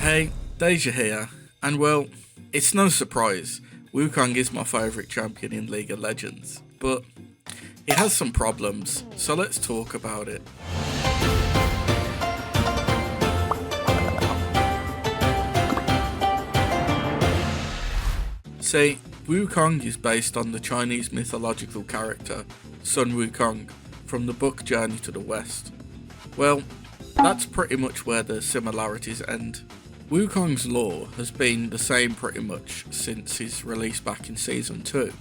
Hey, Deja here, and well, it's no surprise, Wukong is my favourite champion in League of Legends, but he has some problems, so let's talk about it. See, Wukong is based on the Chinese mythological character Sun Wukong from the book Journey to the West. Well, that's pretty much where the similarities end. Wukong's lore has been the same pretty much since his release back in Season 2.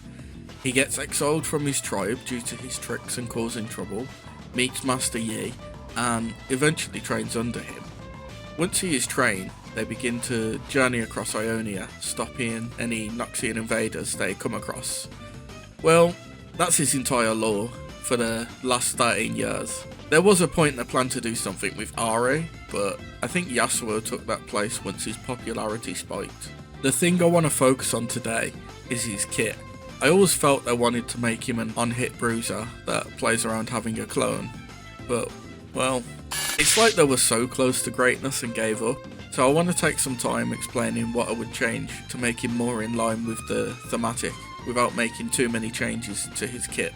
He gets exiled from his tribe due to his tricks and causing trouble, meets Master Yi, and eventually trains under him. Once he is trained, they begin to journey across Ionia, stopping any Noxian invaders they come across. Well, that's his entire lore for the last 13 years. There was a point they planned to do something with Ari, but I think Yasuo took that place once his popularity spiked. The thing I want to focus on today is his kit. I always felt they wanted to make him an on-hit bruiser that plays around having a clone, but, well, it's like they were so close to greatness and gave up, so I want to take some time explaining what I would change to make him more in line with the thematic, without making too many changes to his kit.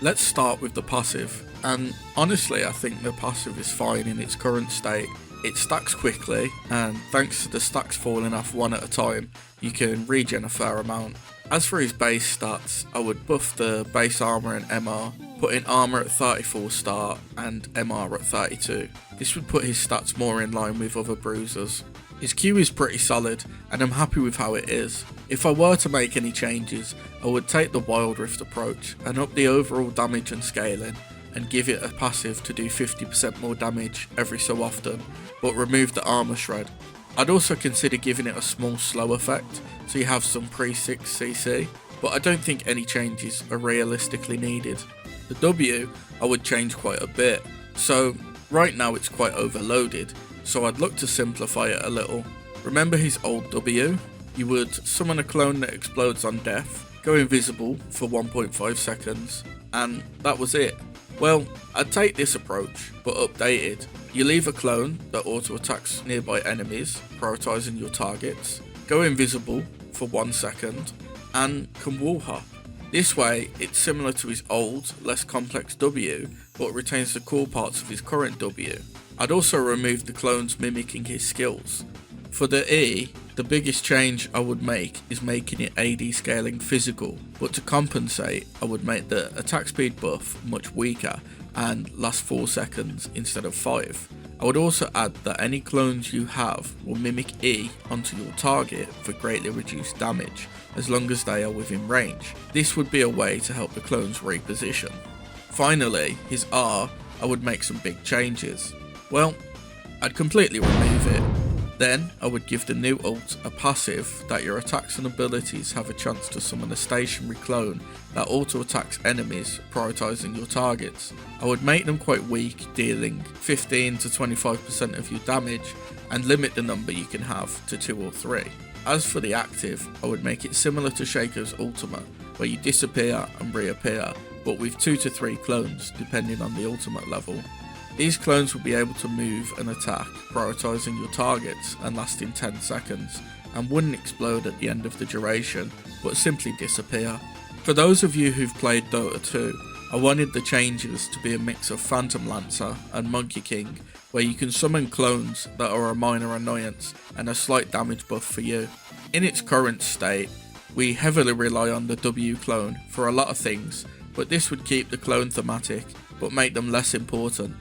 Let's start with the passive, and honestly I think the passive is fine in its current state. It stacks quickly, and thanks to the stacks falling off one at a time, you can regen a fair amount. As for his base stats, I would buff the base armor and MR, putting armor at 34 start and MR at 32. This would put his stats more in line with other bruisers. His Q is pretty solid, and I'm happy with how it is. If I were to make any changes, I would take the Wild Rift approach and up the overall damage and scaling, and give it a passive to do 50% more damage every so often, but remove the armor shred. I'd also consider giving it a small slow effect, so you have some pre-6 CC, but I don't think any changes are realistically needed. The W I would change quite a bit, so right now it's quite overloaded, so I'd look to simplify it a little. Remember his old W? You would summon a clone that explodes on death, go invisible for 1.5 seconds, and that was it. Well, I'd take this approach, but updated. You leave a clone that auto-attacks nearby enemies, prioritising your targets, go invisible for 1 second, and can wall hop. This way, it's similar to his old, less complex W, but retains the core parts of his current W. I'd also remove the clones mimicking his skills. For the E, the biggest change I would make is making it AD scaling physical, but to compensate, I would make the attack speed buff much weaker and last 4 seconds instead of 5. I would also add that any clones you have will mimic E onto your target for greatly reduced damage, as long as they are within range. This would be a way to help the clones reposition. Finally, his R, I would make some big changes. Well, I'd completely remove it. Then, I would give the new ult a passive that your attacks and abilities have a chance to summon a stationary clone that auto-attacks enemies, prioritising your targets. I would make them quite weak, dealing 15 to 25% of your damage, and limit the number you can have to 2 or 3. As for the active, I would make it similar to Shaco's ultimate, where you disappear and reappear, but with 2 to 3 clones, depending on the ultimate level. These clones will be able to move and attack, prioritising your targets and lasting 10 seconds, and wouldn't explode at the end of the duration, but simply disappear. For those of you who've played Dota 2, I wanted the changes to be a mix of Phantom Lancer and Monkey King, where you can summon clones that are a minor annoyance and a slight damage buff for you. In its current state, we heavily rely on the W clone for a lot of things, but this would keep the clone thematic, but make them less important.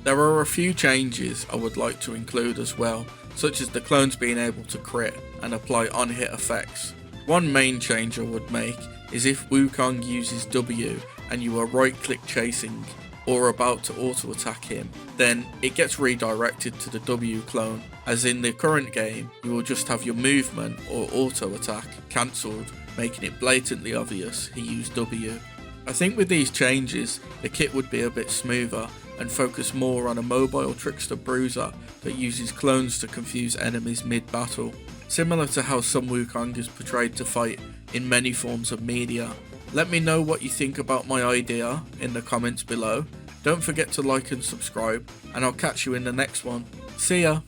There are a few changes I would like to include as well, such as the clones being able to crit and apply on-hit effects. One main change I would make is if Wukong uses W and you are right-click chasing or about to auto-attack him, then it gets redirected to the W clone, as in the current game you will just have your movement or auto-attack cancelled, making it blatantly obvious he used W. I think with these changes, the kit would be a bit smoother and focus more on a mobile trickster bruiser that uses clones to confuse enemies mid-battle, similar to how some Wukong is portrayed to fight in many forms of media. Let me know what you think about my idea in the comments below. Don't forget to like and subscribe, and I'll catch you in the next one. See ya!